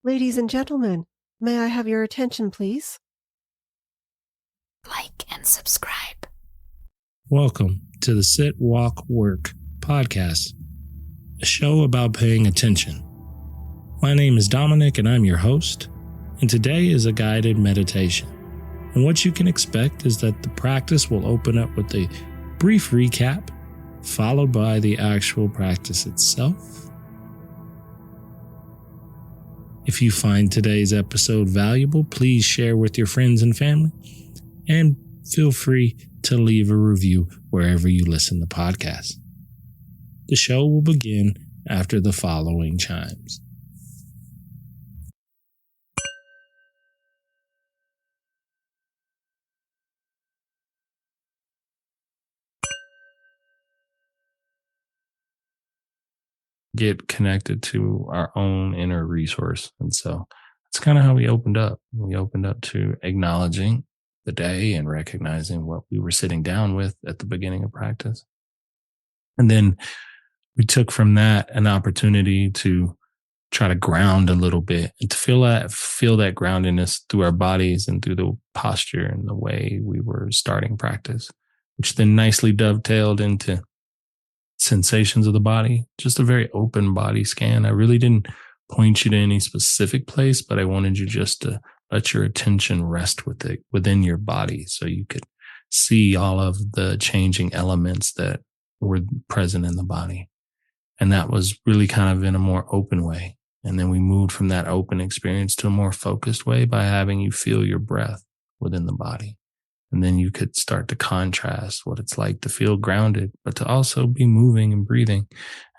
Ladies and gentlemen, may I have your attention, please? Like and subscribe. Welcome to the Sit, Walk, Work podcast, a show about paying attention. My name is Dominic and I'm your host, and today is a guided meditation. And what you can expect is that the practice will open up with a brief recap, followed by the actual practice itself. If you find today's episode valuable, please share with your friends and family, and feel free to leave a review wherever you listen to podcasts. The show will begin after the following chimes. Get connected to our own inner resource. And so that's kind of how we opened up. We opened up to acknowledging the day and recognizing what we were sitting down with at the beginning of practice. And then we took from that an opportunity to try to ground a little bit and to feel that groundedness through our bodies and through the posture and the way we were starting practice, which then nicely dovetailed into sensations of the body, just a very open body scan. I really didn't point you to any specific place, but I wanted you just to let your attention rest within your body so you could see all of the changing elements that were present in the body. And that was really kind of in a more open way. And then we moved from that open experience to a more focused way by having you feel your breath within the body. And then you could start to contrast what it's like to feel grounded, but to also be moving and breathing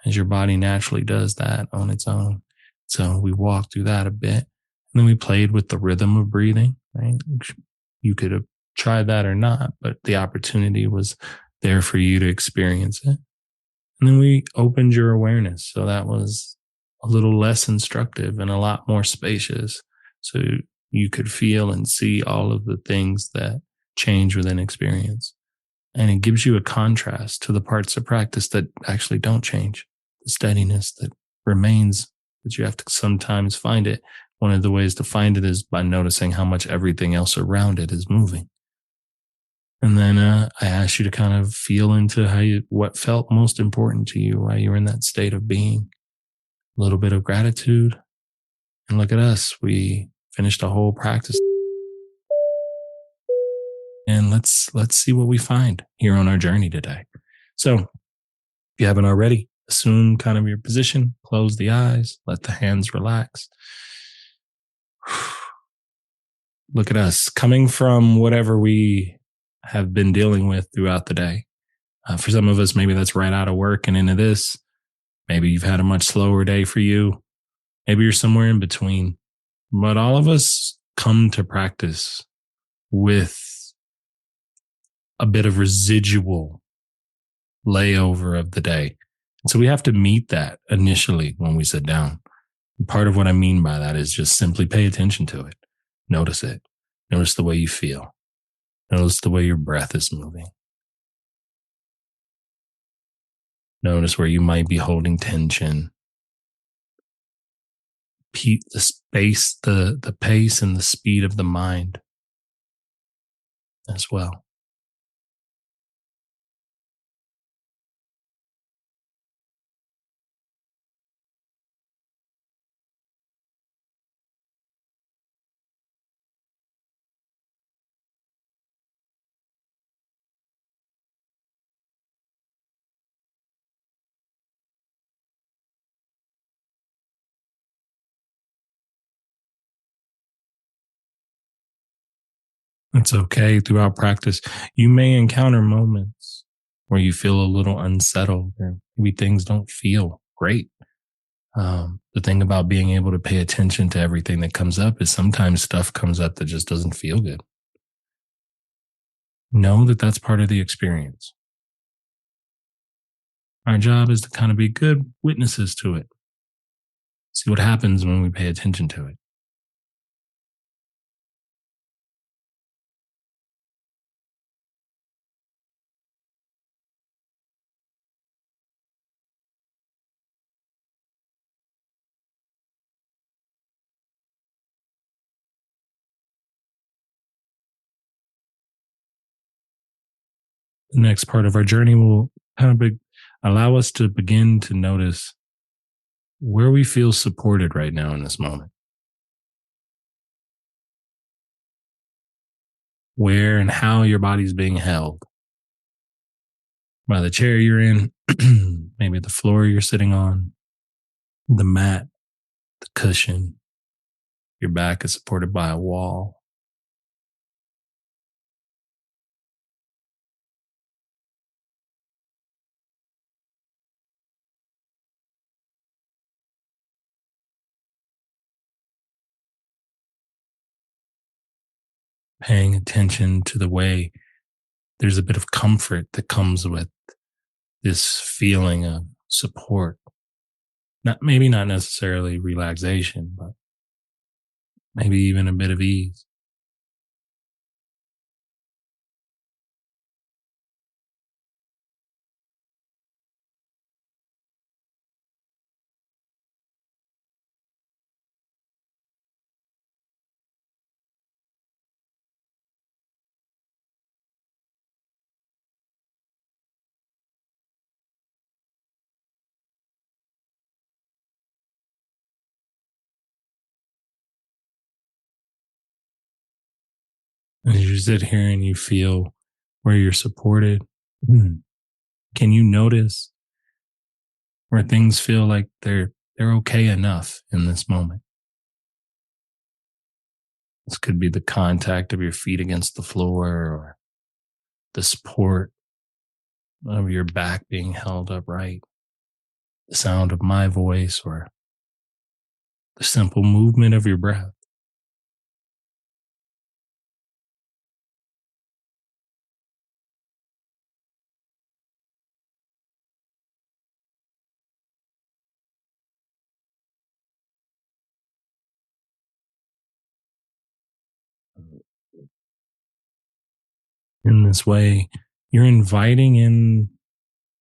as your body naturally does that on its own. So we walked through that a bit, and then we played with the rhythm of breathing, right? You could have tried that or not, but the opportunity was there for you to experience it. And then we opened your awareness. So that was a little less instructive and a lot more spacious. So you could feel and see all of the things that change within experience. And it gives you a contrast to the parts of practice that actually don't change, the steadiness that remains, but you have to sometimes find it. One of the ways to find it is by noticing how much everything else around it is moving. And then I asked you to kind of feel into what felt most important to you while you were in that state of being. A little bit of gratitude. And look at us. We finished a whole practice. And let's see what we find here on our journey today. So if you haven't already, assume kind of your position, close the eyes, let the hands relax. Look at us coming from whatever we have been dealing with throughout the day. For some of us, maybe that's right out of work and into this. Maybe you've had a much slower day for you. Maybe you're somewhere in between. But all of us come to practice with a bit of residual layover of the day. So we have to meet that initially when we sit down. And part of what I mean by that is just simply pay attention to it. Notice it. Notice the way you feel. Notice the way your breath is moving. Notice where you might be holding tension. The space, the pace and the speed of the mind as well. It's okay. Throughout practice, you may encounter moments where you feel a little unsettled or maybe things don't feel great. The thing about being able to pay attention to everything that comes up is sometimes stuff comes up that just doesn't feel good. Know that that's part of the experience. Our job is to kind of be good witnesses to it. See what happens when we pay attention to it. The next part of our journey will kind of allow us to begin to notice where we feel supported right now in this moment, where and how your body's being held by the chair you're in, maybe the floor you're sitting on, the mat, the cushion. Your back is supported by a wall. Paying attention to the way there's a bit of comfort that comes with this feeling of support. Not maybe not necessarily relaxation, but maybe even a bit of ease. As you sit here and you feel where you're supported, mm, can you notice where things feel like they're okay enough in this moment? This could be the contact of your feet against the floor or the support of your back being held upright, the sound of my voice, or the simple movement of your breath. In this way, you're inviting in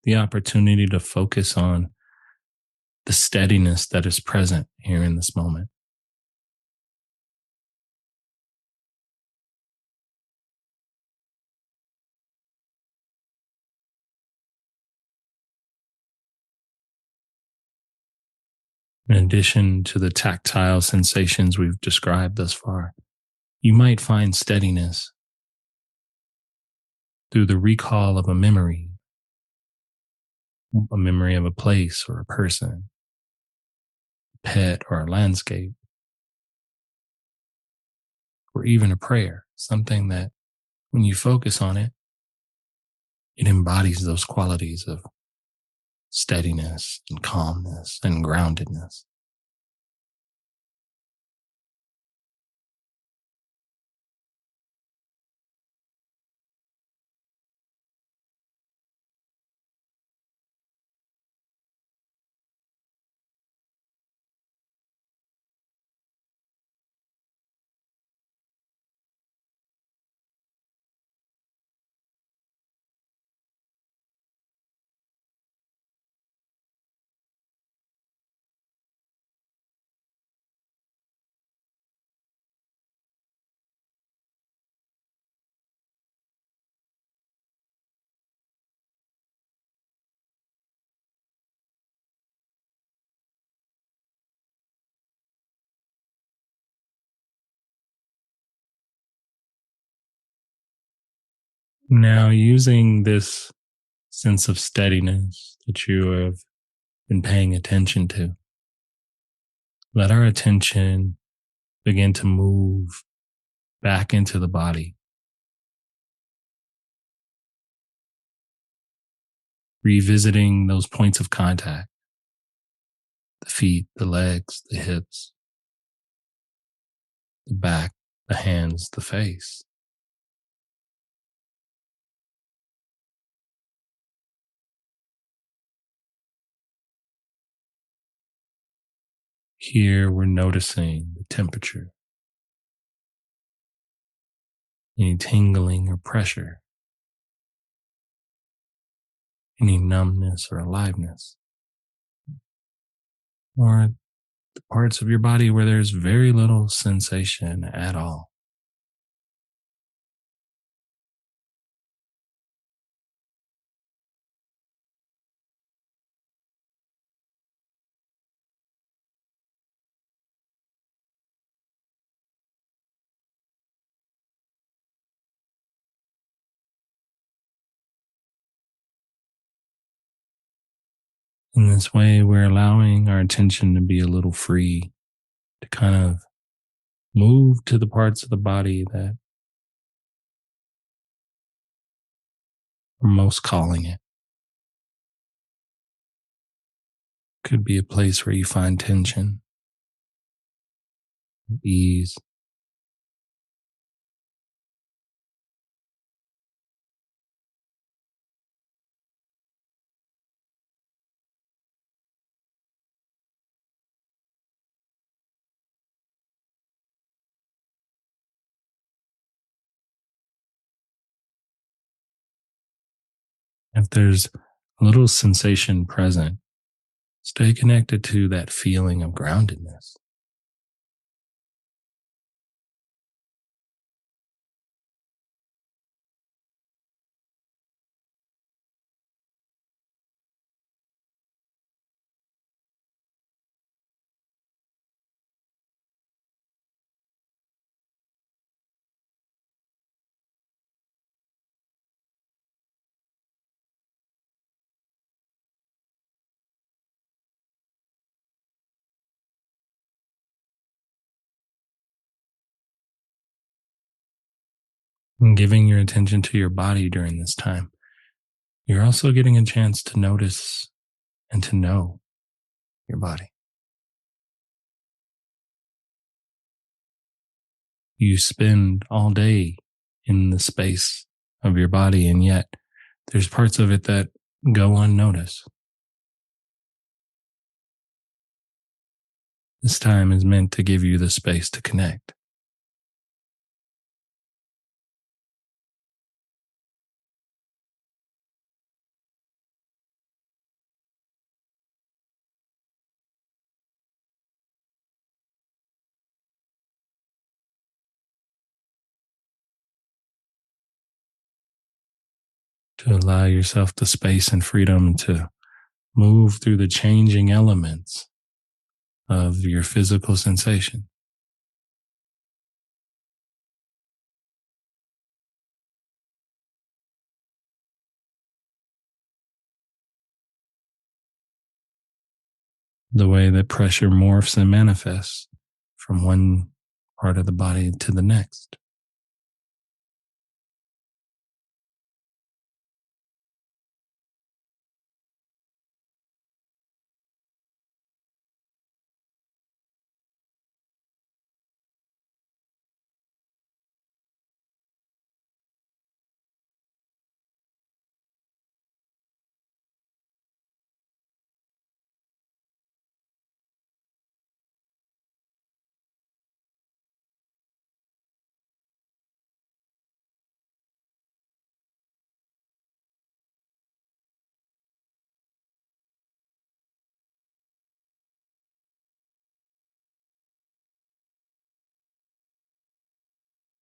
the opportunity to focus on the steadiness that is present here in this moment. In addition to the tactile sensations we've described thus far, you might find steadiness through the recall of a memory of a place or a person, a pet or a landscape, or even a prayer, something that when you focus on it, it embodies those qualities of steadiness and calmness and groundedness. Now, using this sense of steadiness that you have been paying attention to, let our attention begin to move back into the body, revisiting those points of contact, the feet, the legs, the hips, the back, the hands, the face. Here we're noticing the temperature, any tingling or pressure, any numbness or aliveness, or the parts of your body where there's very little sensation at all. In this way, we're allowing our attention to be a little free, to kind of move to the parts of the body that are most calling it. Could be a place where you find tension, ease. If there's a little sensation present, stay connected to that feeling of groundedness. And giving your attention to your body during this time, you're also getting a chance to notice and to know your body. You spend all day in the space of your body, and yet there's parts of it that go unnoticed. This time is meant to give you the space to connect, to allow yourself the space and freedom to move through the changing elements of your physical sensation. The way that pressure morphs and manifests from one part of the body to the next.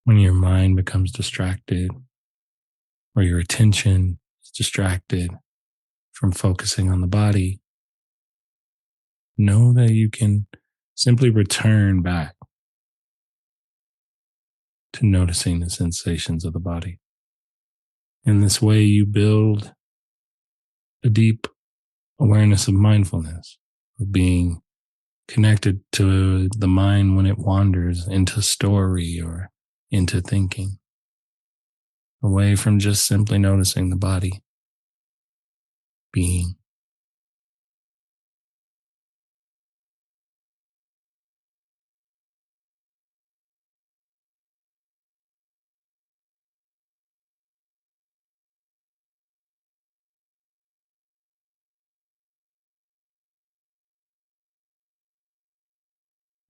When your mind becomes distracted or your attention is distracted from focusing on the body, know that you can simply return back to noticing the sensations of the body. In this way, you build a deep awareness of mindfulness, of being connected to the mind when it wanders into story or into thinking, away from just simply noticing the body being.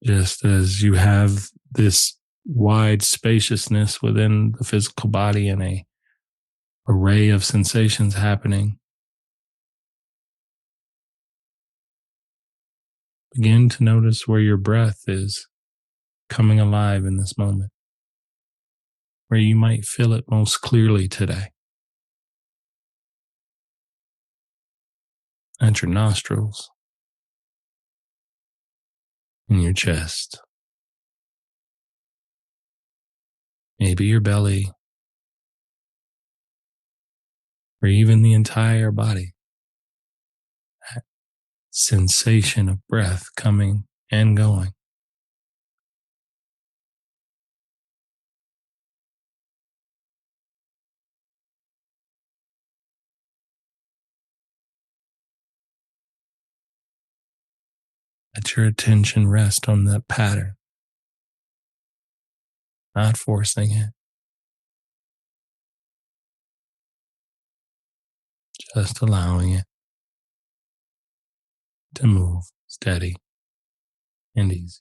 Just as you have this wide spaciousness within the physical body and a array of sensations happening, begin to notice where your breath is coming alive in this moment, where you might feel it most clearly today. At your nostrils, in your chest, maybe your belly, or even the entire body. sensation of breath coming and going. Let your attention rest on that pattern, not forcing it, just allowing it to move steady and easy.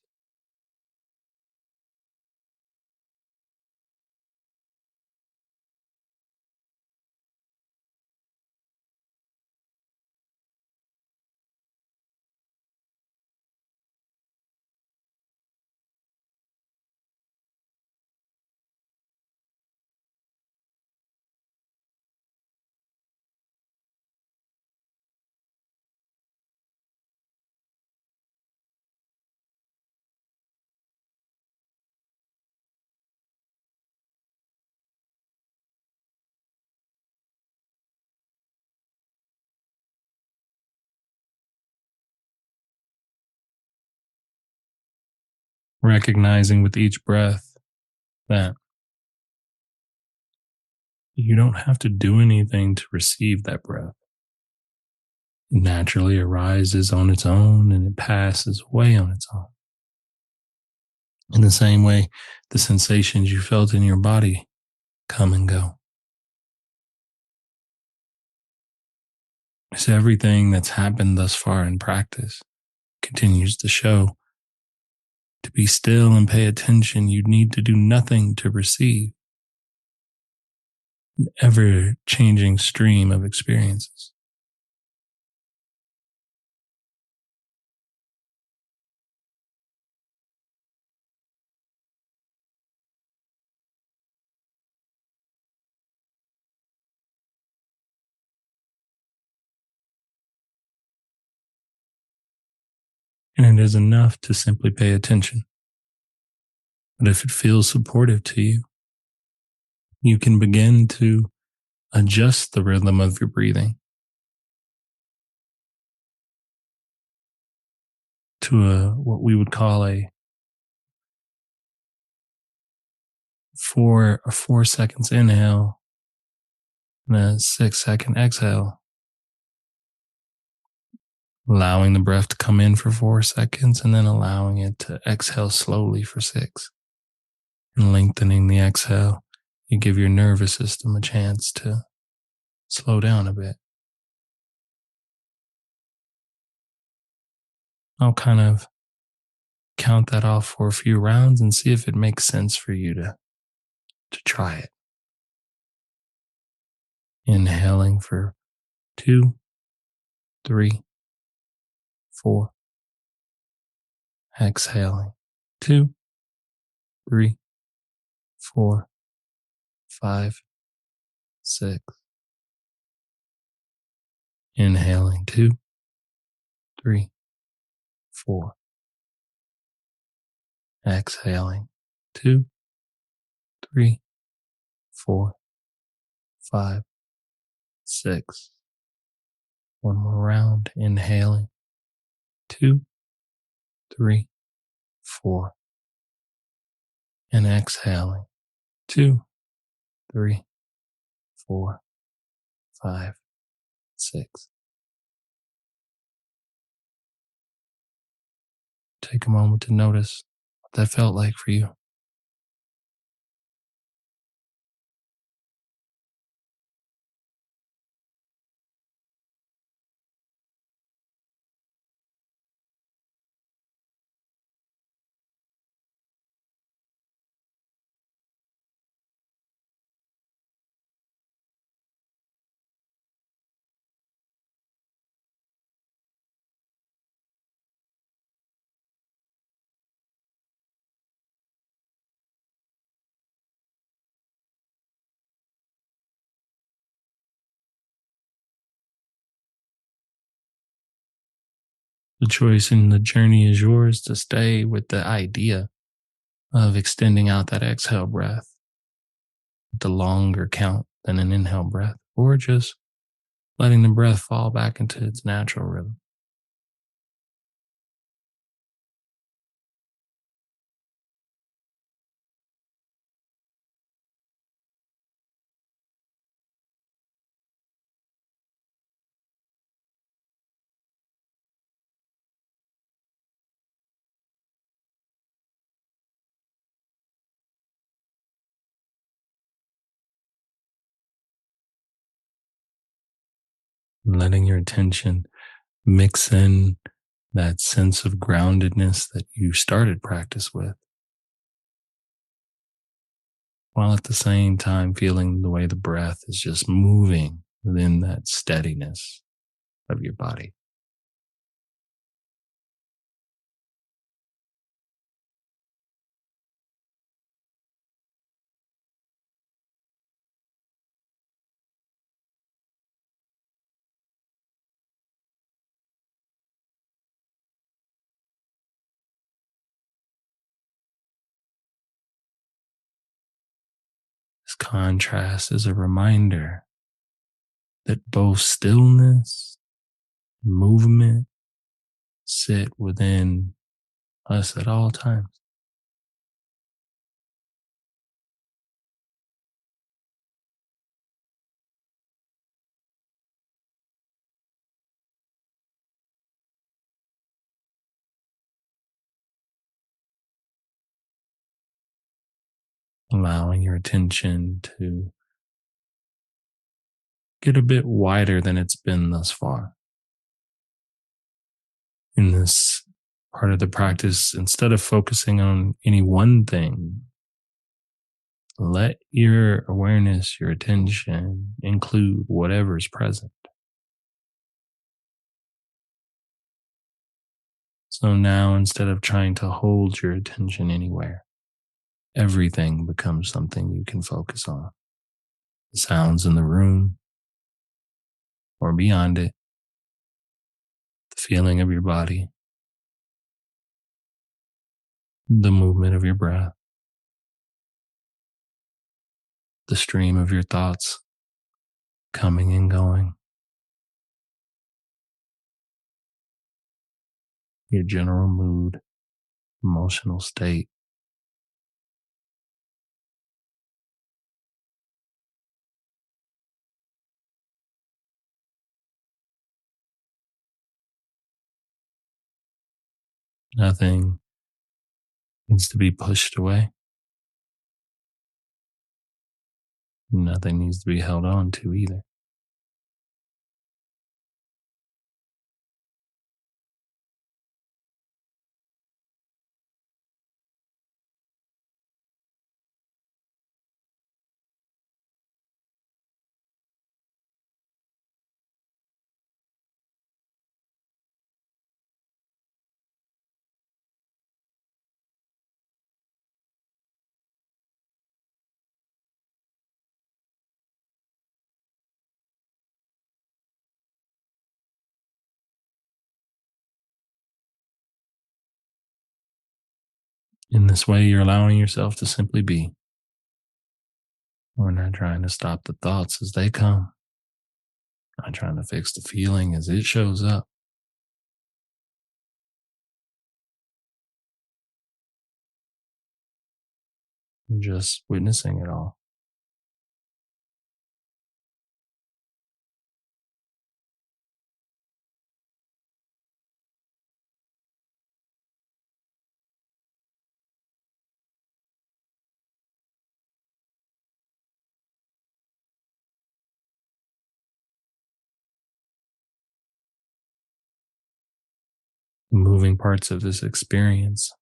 Recognizing with each breath that you don't have to do anything to receive that breath. It naturally arises on its own and it passes away on its own. In the same way, the sensations you felt in your body come and go. So everything that's happened thus far in practice continues to show to be still and pay attention. You need to do nothing to receive an ever changing stream of experiences. And it is enough to simply pay attention. But if it feels supportive to you, you can begin to adjust the rhythm of your breathing to what we would call a 4 seconds inhale and a 6 second exhale, allowing the breath to come in for 4 seconds and then allowing it to exhale slowly for six. And lengthening the exhale, you give your nervous system a chance to slow down a bit. I'll kind of count that off for a few rounds and see if it makes sense for you to try it. Inhaling for 2, 3, 4. Exhaling 2, 3, 4, 5, 6. Inhaling 2, 3, 4. Exhaling 2, 3, 4, 5, 6. One more round. Inhaling 2, 3, 4. And exhaling 2, 3, 4, 5, 6. Take a moment to notice what that felt like for you. The choice in the journey is yours to stay with the idea of extending out that exhale breath, the longer count than an inhale breath, or just letting the breath fall back into its natural rhythm. letting your attention mix in that sense of groundedness that you started practice with, while at the same time feeling the way the breath is just moving within that steadiness of your body. This contrast is a reminder that both stillness and movement sit within us at all times, allowing your attention to get a bit wider than it's been thus far. In this part of the practice, instead of focusing on any one thing, let your awareness, your attention include whatever's present. So now, instead of trying to hold your attention anywhere, everything becomes something you can focus on. The sounds in the room or beyond it, the feeling of your body, the movement of your breath, the stream of your thoughts coming and going, your general mood, emotional state. Nothing needs to be pushed away. Nothing needs to be held on to either. In this way, you're allowing yourself to simply be. We're not trying to stop the thoughts as they come, not trying to fix the feeling as it shows up, just witnessing it all. Moving parts of this experience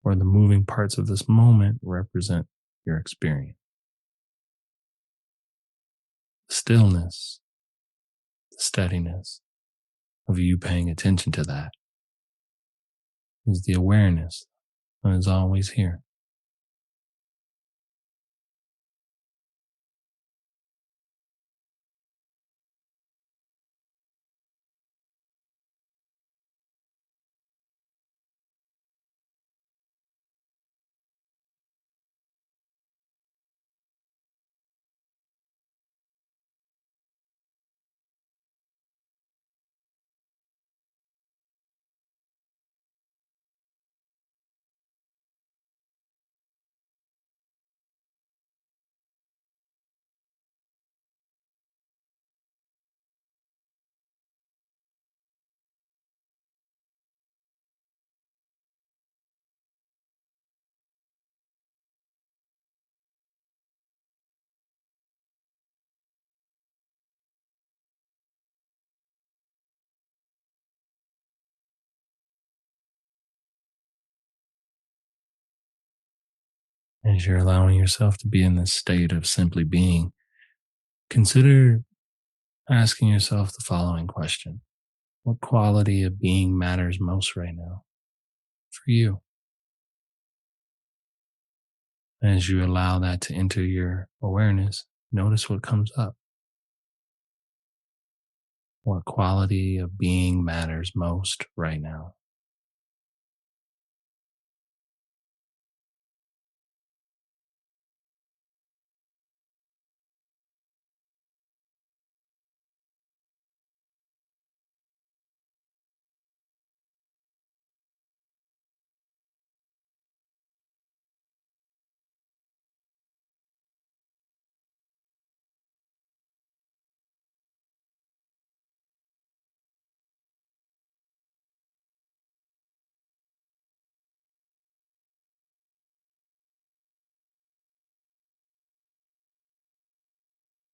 or the moving parts of this moment represent your experience. The stillness, the steadiness of you paying attention to that is the awareness that is always here. As you're allowing yourself to be in this state of simply being, consider asking yourself the following question: what quality of being matters most right now for you? As you allow that to enter your awareness, notice what comes up. What quality of being matters most right now?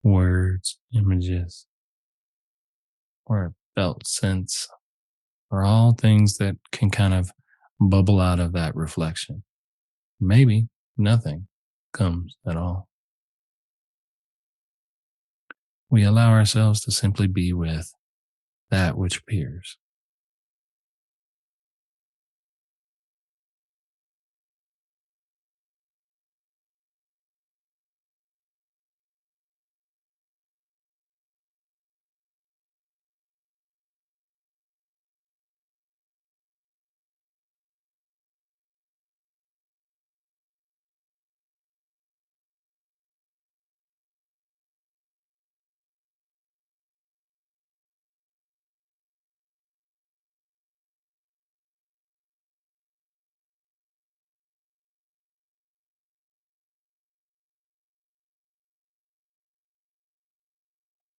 Words, images, or a felt sense are all things that can kind of bubble out of that reflection. Maybe nothing comes at all. We allow ourselves to simply be with that which appears.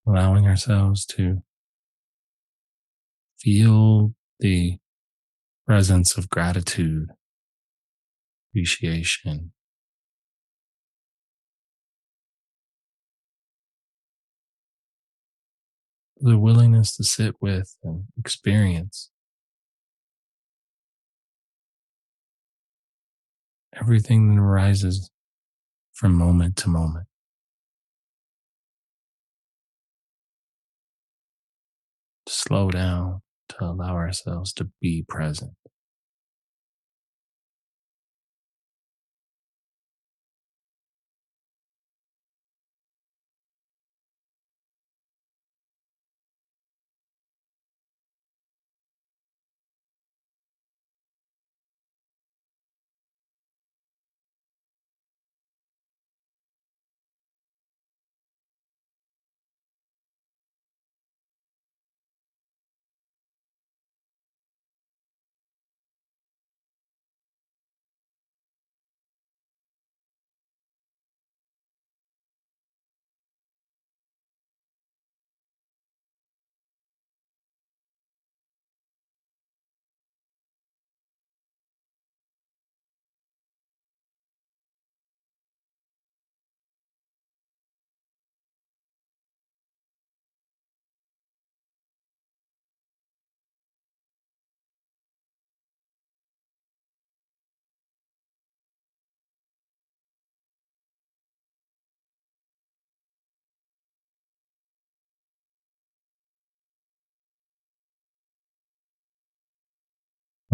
Allowing ourselves to feel the presence of gratitude, appreciation, the willingness to sit with and experience everything that arises from moment to moment. To slow down, to allow ourselves to be present.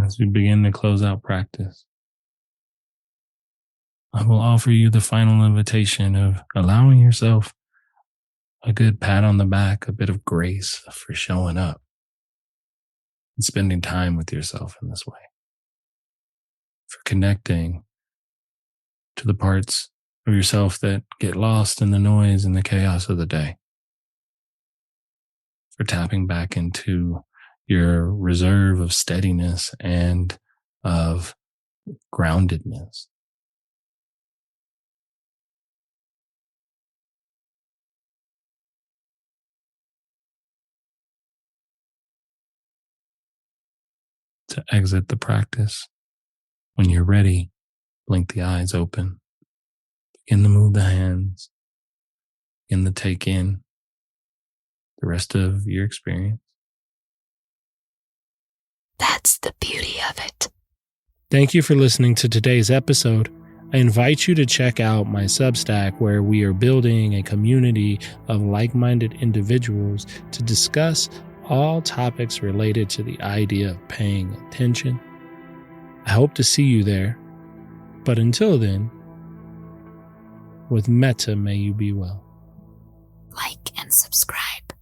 As we begin to close out practice, I will offer you the final invitation of allowing yourself a good pat on the back, a bit of grace for showing up and spending time with yourself in this way, for connecting to the parts of yourself that get lost in the noise and the chaos of the day, for tapping back into your reserve of steadiness and of groundedness. To exit the practice, when you're ready, blink the eyes open, begin to move the hands, begin to take in the rest of your experience. That's the beauty of it. Thank you for listening to today's episode. I invite you to check out my Substack, where we are building a community of like minded individuals to discuss all topics related to the idea of paying attention. I hope to see you there. But until then, with Metta, may you be well. Like and subscribe.